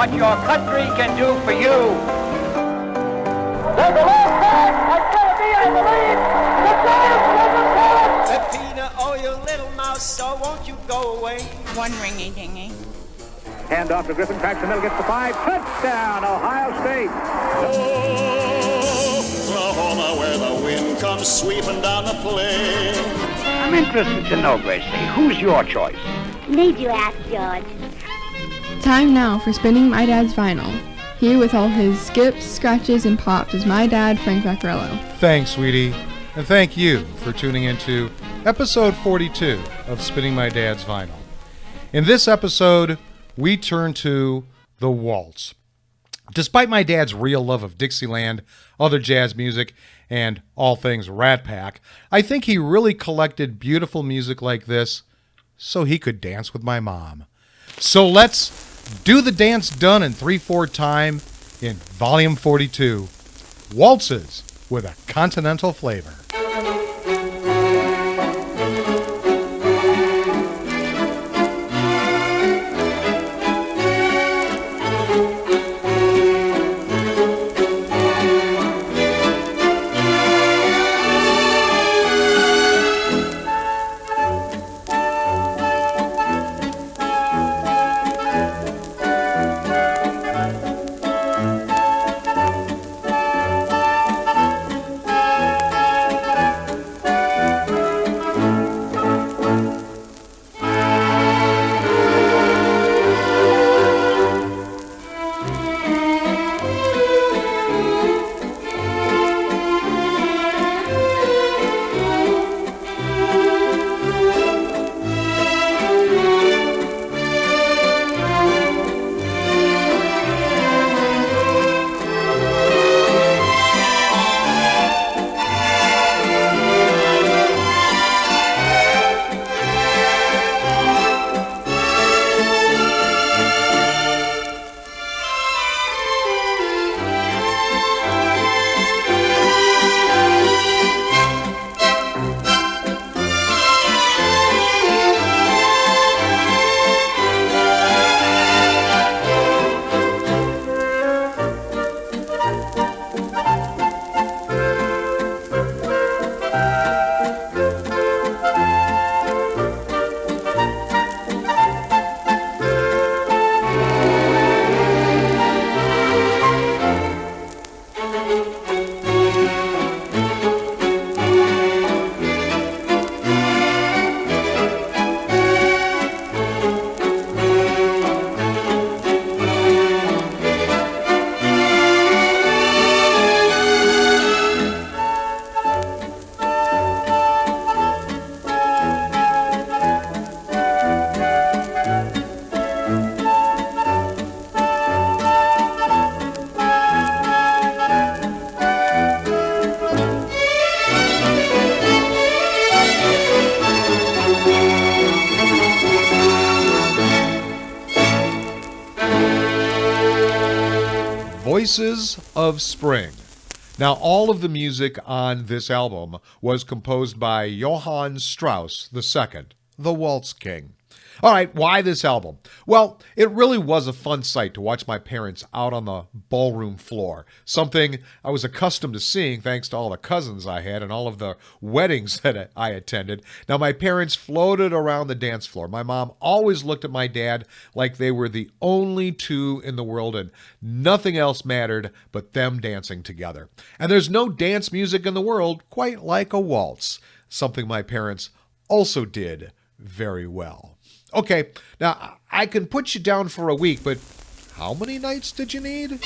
what your country can do for you. There's a long back. It's going to be, I believe, the Giants Peppina, oh, you little mouse, so won't you go away? One ringy-dingy. Hand off to Griffin, cracks the middle, gets the 5. Touchdown, Ohio State. Oklahoma, where the wind comes sweeping down the plain. I'm interested to know, Gracie, who's your choice? Need you ask, George? Time now for spinning my dad's vinyl. Here with all his skips, scratches, and pops is my dad, Frank Vaccarello. Thanks, sweetie. And thank you for tuning into episode 42 of Spinning My Dad's Vinyl. In this episode, we turn to the waltz. Despite my dad's real love of Dixieland, other jazz music, and all things Rat Pack, I think he really collected beautiful music like this so he could dance with my mom. So let's do the dance done in 3/4 time in volume 42, Waltzes with a Continental Flavor. Voices of Spring. Now, all of the music on this album was composed by Johann Strauss II, the Waltz King. All right, why this album? Well, it really was a fun sight to watch my parents out on the ballroom floor, something I was accustomed to seeing thanks to all the cousins I had and all of the weddings that I attended. Now, my parents floated around the dance floor. My mom always looked at my dad like they were the only two in the world and nothing else mattered but them dancing together. And there's no dance music in the world quite like a waltz, something my parents also did very well. Okay, now I can put you down for a week, but how many nights did you need?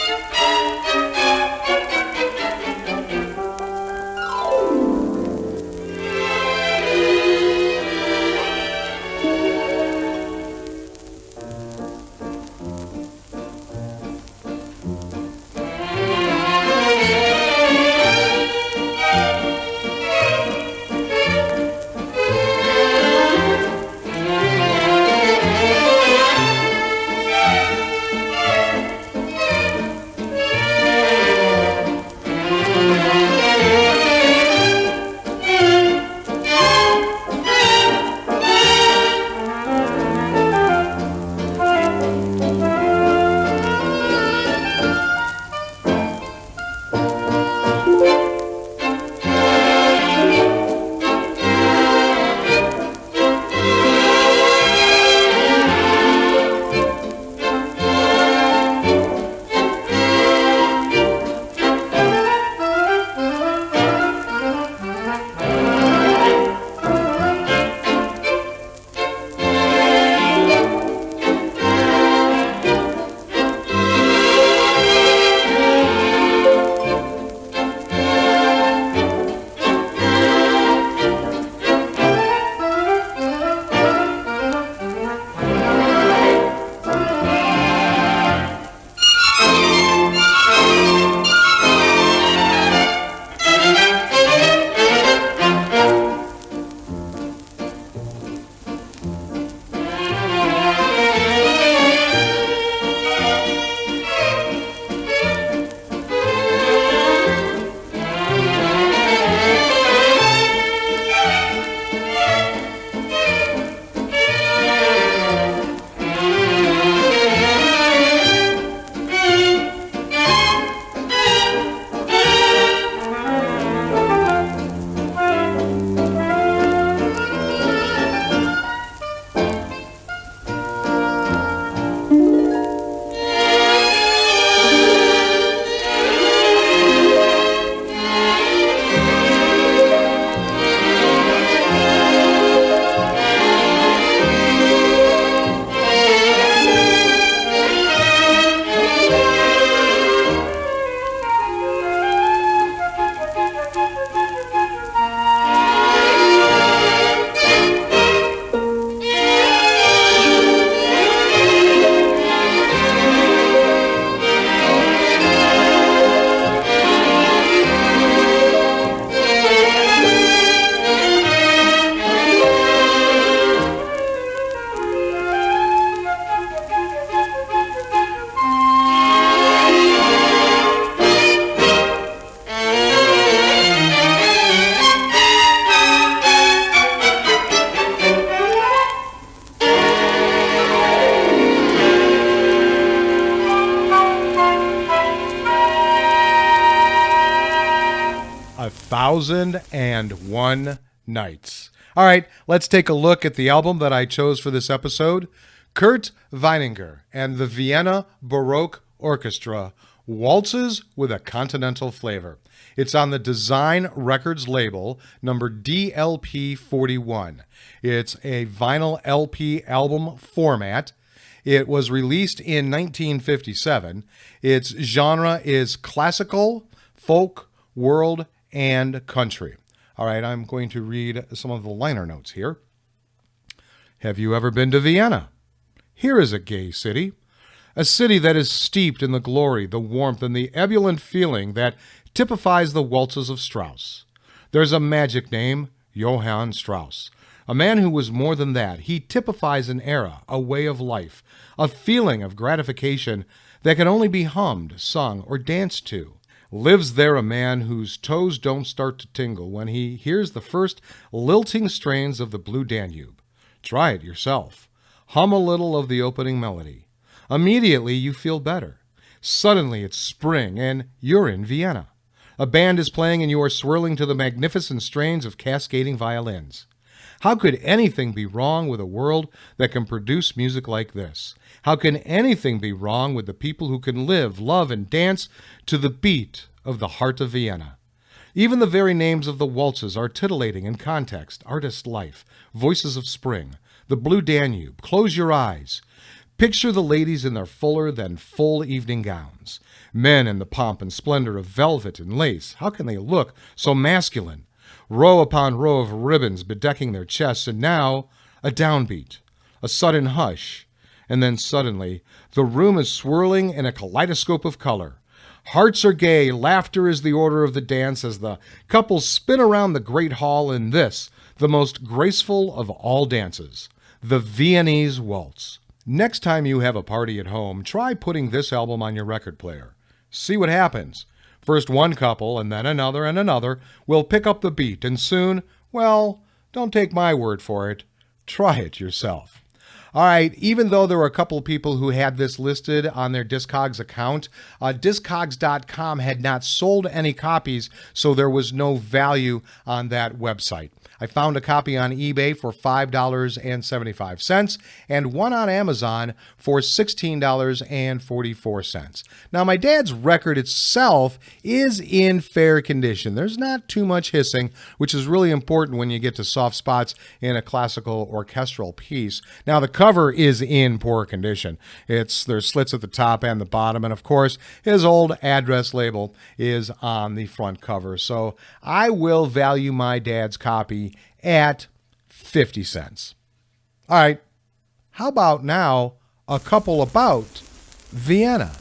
1001 Nights. All right, let's take a look at the album that I chose for this episode. Kurt Weininger and the Vienna Baroque Orchestra, Waltzes with a Continental Flavor. It's on the Design Records label, number DLP41. It's a vinyl LP album format. It was released in 1957. Its genre is classical, folk, world, and country. All right, I'm going to read some of the liner notes here. Have you ever been to Vienna? Here is a gay city. A city that is steeped in the glory, the warmth, and the ebullient feeling that typifies the waltzes of Strauss. There's a magic name, Johann Strauss. A man who was more than that. He typifies an era, a way of life, a feeling of gratification that can only be hummed, sung, or danced to. Lives there a man whose toes don't start to tingle when he hears the first lilting strains of the Blue Danube. Try it yourself. Hum a little of the opening melody. Immediately you feel better. Suddenly it's spring and you're in Vienna. A band is playing and you are swirling to the magnificent strains of cascading violins. How could anything be wrong with a world that can produce music like this? How can anything be wrong with the people who can live, love, and dance to the beat of the heart of Vienna? Even the very names of the waltzes are titillating in context. Artist Life, Voices of Spring, the Blue Danube, Close Your Eyes. Picture the ladies in their fuller than full evening gowns. Men in the pomp and splendor of velvet and lace. How can they look so masculine? Row upon row of ribbons bedecking their chests, and now a downbeat, a sudden hush, and then suddenly the room is swirling in a kaleidoscope of color. Hearts are gay, laughter is the order of the dance as the couples spin around the great hall in this, the most graceful of all dances, the Viennese Waltz. Next time you have a party at home, try putting this album on your record player. See what happens. First one couple, and then another and another, will pick up the beat, and soon, well, don't take my word for it. Try it yourself. All right, even though there were a couple of people who had this listed on their Discogs account, Discogs.com had not sold any copies, so there was no value on that website. I found a copy on eBay for $5.75 and one on Amazon for $16.44. Now, my dad's record itself is in fair condition. There's not too much hissing, which is really important when you get to soft spots in a classical orchestral piece. Now, the cover is in poor condition. There's slits at the top and the bottom, and of course, his old address label is on the front cover. So I will value my dad's copy at 50 cents. All right, how about now a couple about Vienna?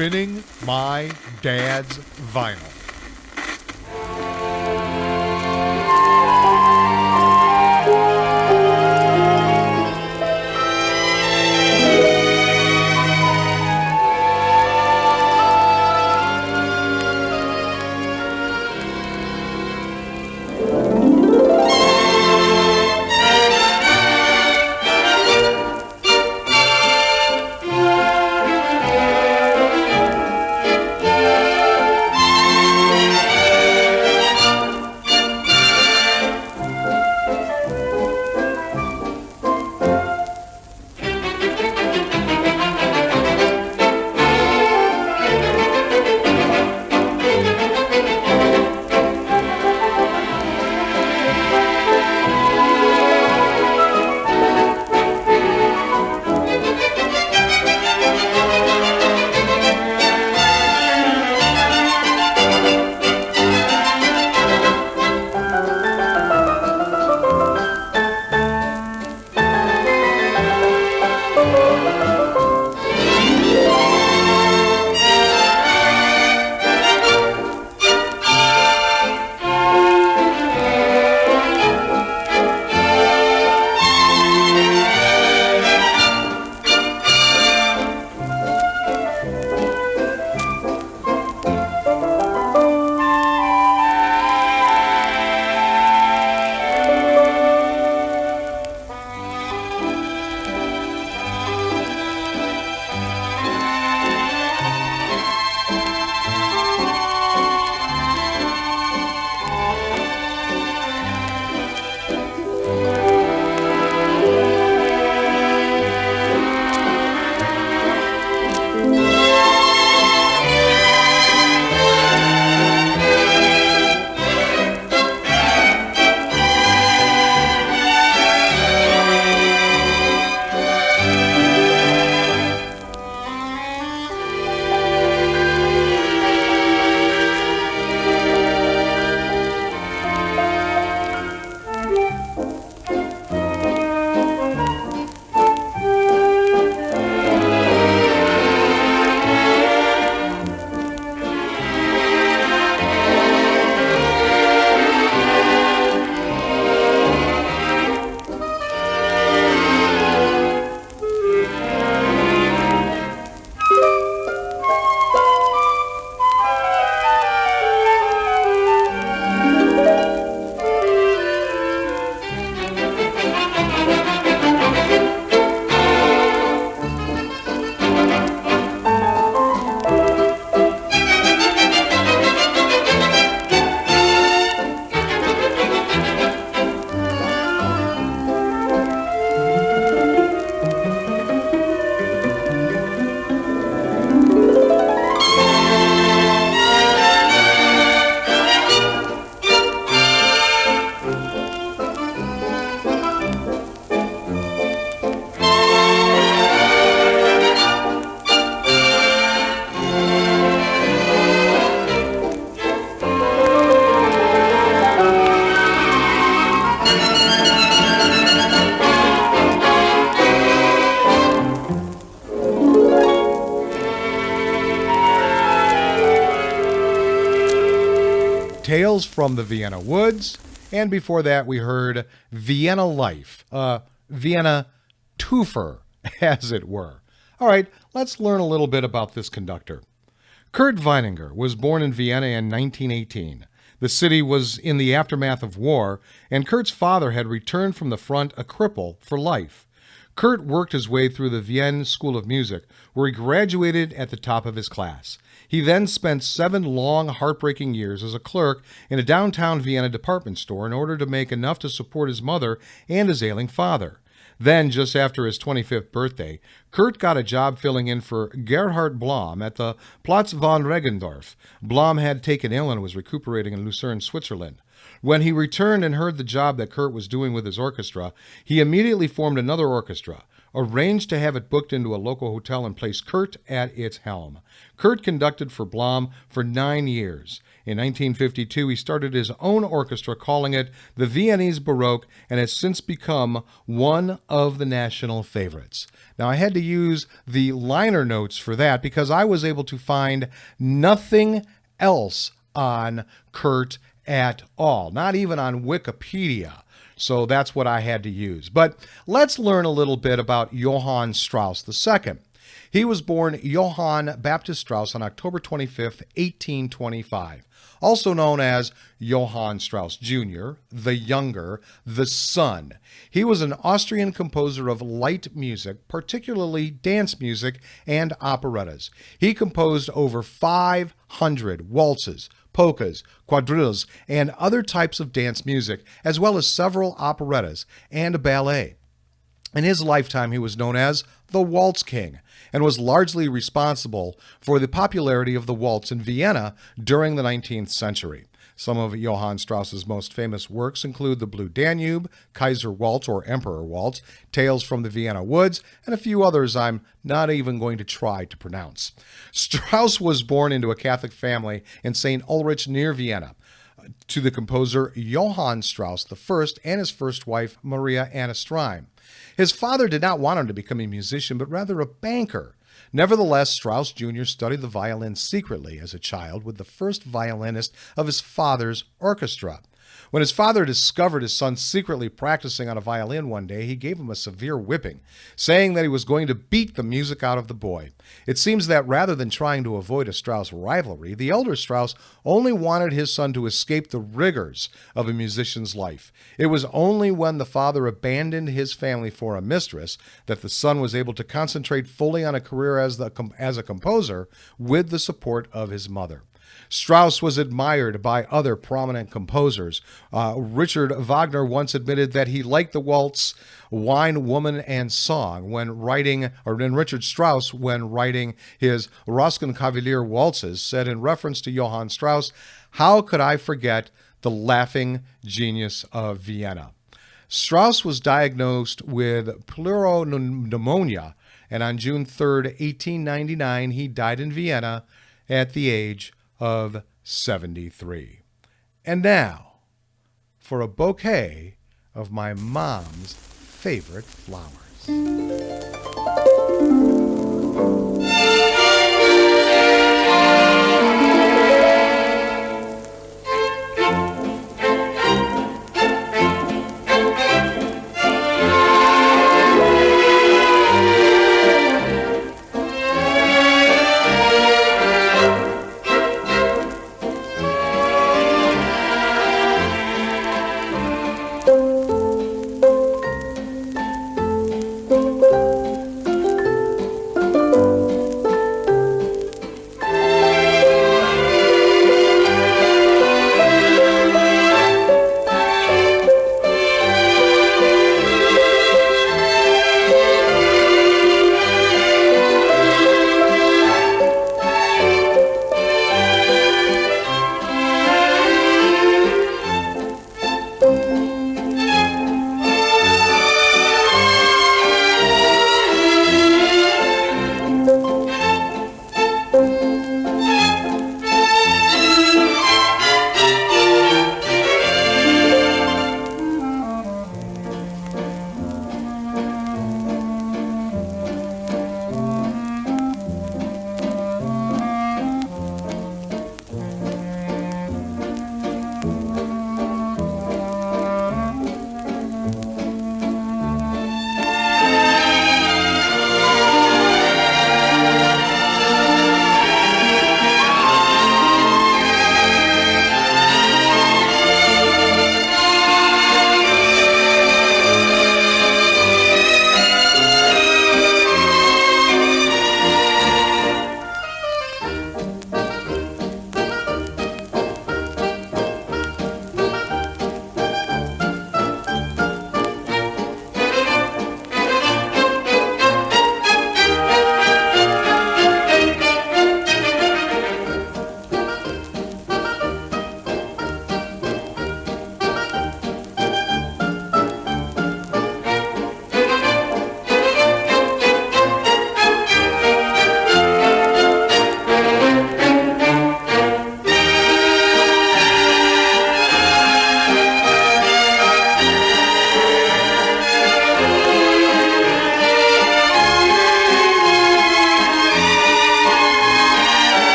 Spinning My Dad's Vinyl. Tales from the Vienna Woods, and before that we heard Vienna Life, Vienna twofer, as it were. All right, let's learn a little bit about this conductor. Kurt Weininger was born in Vienna in 1918. The city was in the aftermath of war, and Kurt's father had returned from the front a cripple for life. Kurt worked his way through the Vienna School of Music, where he graduated at the top of his class. He then spent 7 long, heartbreaking years as a clerk in a downtown Vienna department store in order to make enough to support his mother and his ailing father. Then, just after his 25th birthday, Kurt got a job filling in for Gerhard Blom at the Platz von Regendorf. Blom had taken ill and was recuperating in Lucerne, Switzerland. When he returned and heard the job that Kurt was doing with his orchestra, he immediately formed another orchestra, arranged to have it booked into a local hotel and placed Kurt at its helm. Kurt conducted for Blom for 9 years. In 1952, he started his own orchestra, calling it the Viennese Baroque, and has since become one of the national favorites. Now, I had to use the liner notes for that because I was able to find nothing else on Kurt at all, not even on Wikipedia. So that's what I had to use. But let's learn a little bit about Johann Strauss II. He was born Johann Baptist Strauss on October 25, 1825, also known as Johann Strauss Jr., the Younger, the Son. He was an Austrian composer of light music, particularly dance music and operettas. He composed over 500 waltzes, polkas, quadrilles, and other types of dance music, as well as several operettas and a ballet. In his lifetime, he was known as the Waltz King and was largely responsible for the popularity of the waltz in Vienna during the 19th century. Some of Johann Strauss's most famous works include the Blue Danube, Kaiser Waltz or Emperor Waltz, Tales from the Vienna Woods, and a few others I'm not even going to try to pronounce. Strauss was born into a Catholic family in St. Ulrich near Vienna to the composer Johann Strauss I and his first wife, Maria Anna Streim. His father did not want him to become a musician, but rather a banker. Nevertheless, Strauss Jr. studied the violin secretly as a child with the first violinist of his father's orchestra. When his father discovered his son secretly practicing on a violin one day, he gave him a severe whipping, saying that he was going to beat the music out of the boy. It seems that rather than trying to avoid a Strauss rivalry, the elder Strauss only wanted his son to escape the rigors of a musician's life. It was only when the father abandoned his family for a mistress that the son was able to concentrate fully on a career as a composer with the support of his mother. Strauss was admired by other prominent composers. Richard Wagner once admitted that he liked the waltz, Wine, Woman, and Song and Richard Strauss, when writing his Rosenkavalier waltzes, said in reference to Johann Strauss, "How could I forget the laughing genius of Vienna?" Strauss was diagnosed with pleuropneumonia, and on June 3, 1899, he died in Vienna at the age of 73. And now, for a bouquet of my mom's favorite flowers.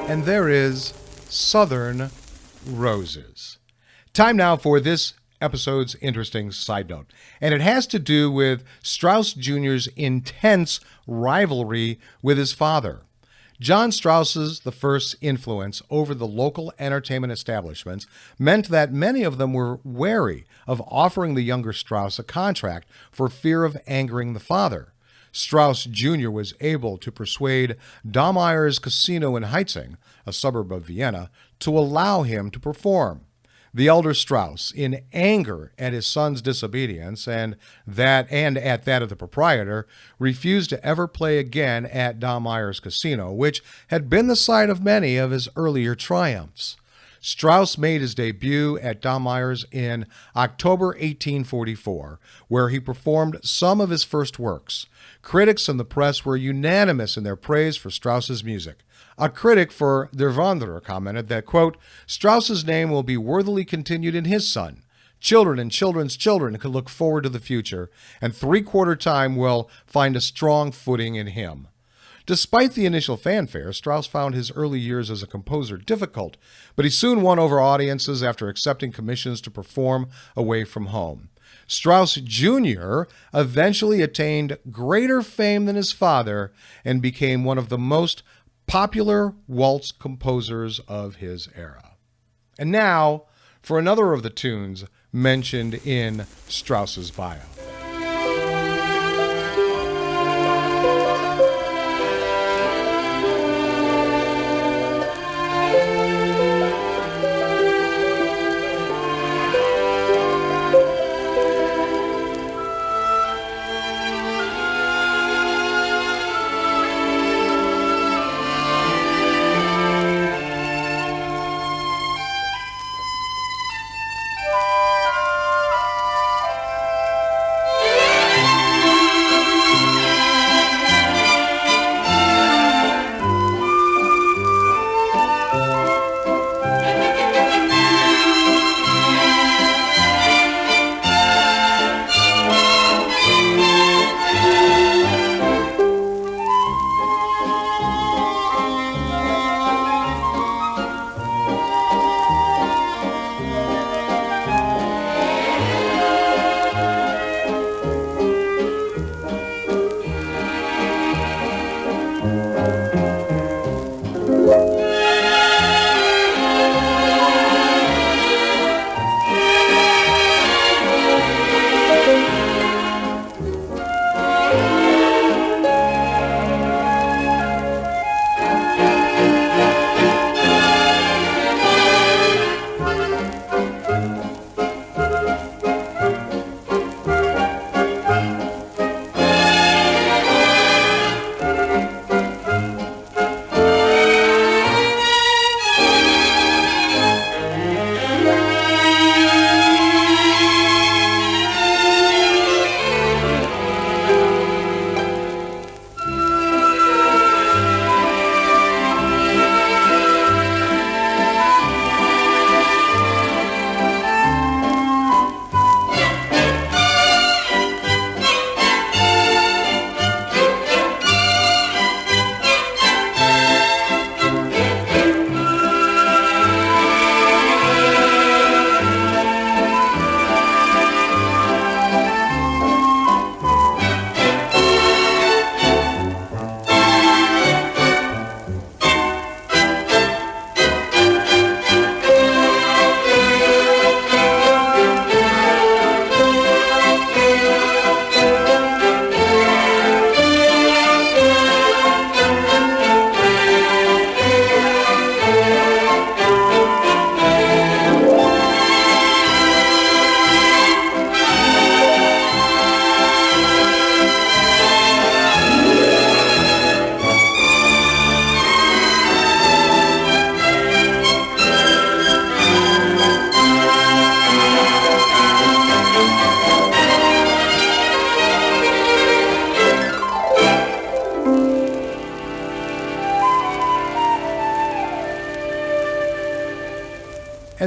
and there is Southern Roses. Time now for this episode's interesting side note, and it has to do with Strauss Jr.'s intense rivalry with his father. Johann Strauss's the first influence over the local entertainment establishments meant that many of them were wary of offering the younger Strauss a contract for fear of angering the father. Strauss Jr. was able to persuade Daumeyer's Casino in Heitzing, a suburb of Vienna, to allow him to perform. The elder Strauss, in anger at his son's disobedience and at that of the proprietor, refused to ever play again at Daumeyer's Casino, which had been the site of many of his earlier triumphs. Strauss made his debut at Daumeyer's in October 1844, where he performed some of his first works. Critics and the press were unanimous in their praise for Strauss's music. A critic for Der Wanderer commented that, quote, Strauss's name will be worthily continued in his son. Children and children's children can look forward to the future, and three-quarter time will find a strong footing in him. Despite the initial fanfare, Strauss found his early years as a composer difficult, but he soon won over audiences after accepting commissions to perform away from home. Strauss Jr. eventually attained greater fame than his father and became one of the most popular waltz composers of his era. And now for another of the tunes mentioned in Strauss's bio.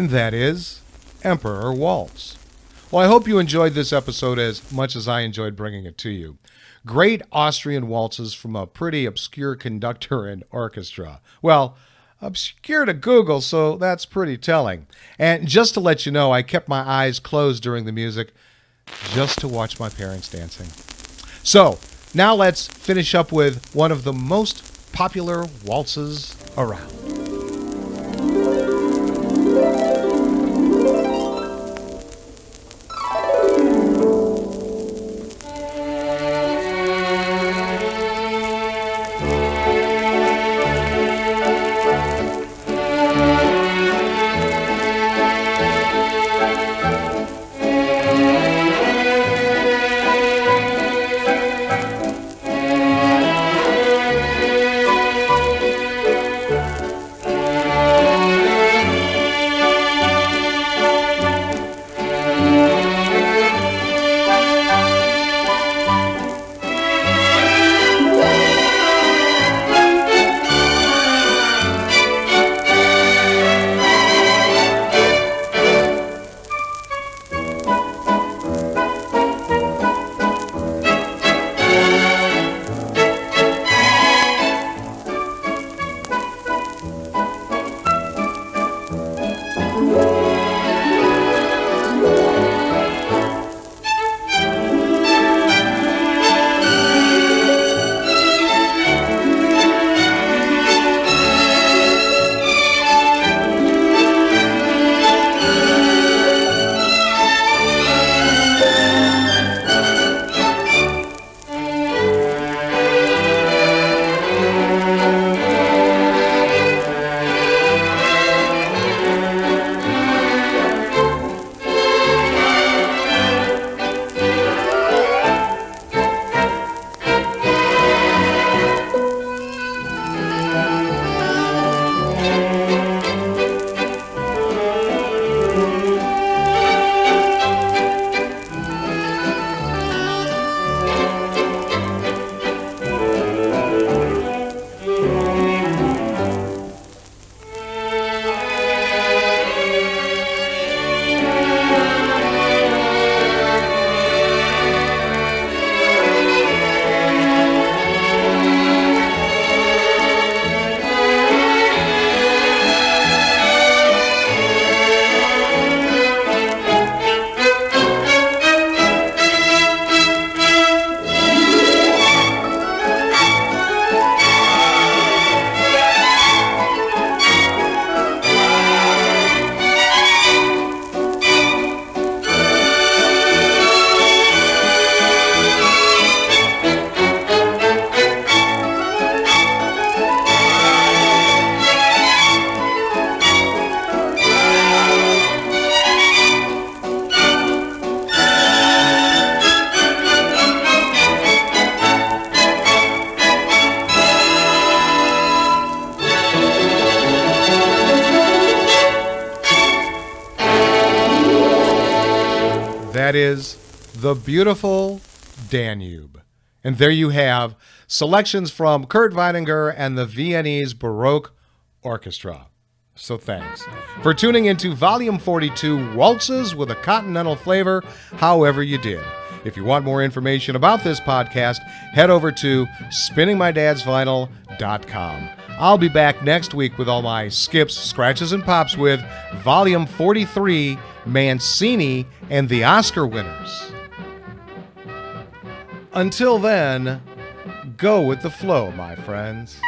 and that is Emperor Waltz. Well, I hope you enjoyed this episode as much as I enjoyed bringing it to you. Great Austrian waltzes from a pretty obscure conductor and orchestra. Well, obscure to Google, so that's pretty telling. And just to let you know, I kept my eyes closed during the music just to watch my parents dancing. So, now let's finish up with one of the most popular waltzes around. That is the Beautiful Danube. And there you have selections from Kurt Weininger and the Viennese Baroque Orchestra. So thanks for tuning into Volume 42, Waltzes with a Continental Flavor, however you did. If you want more information about this podcast, head over to spinningmydadsvinyl.com. I'll be back next week with all my skips, scratches, and pops with Volume 43, Mancini and the Oscar winners. Until then, go with the flow, my friends.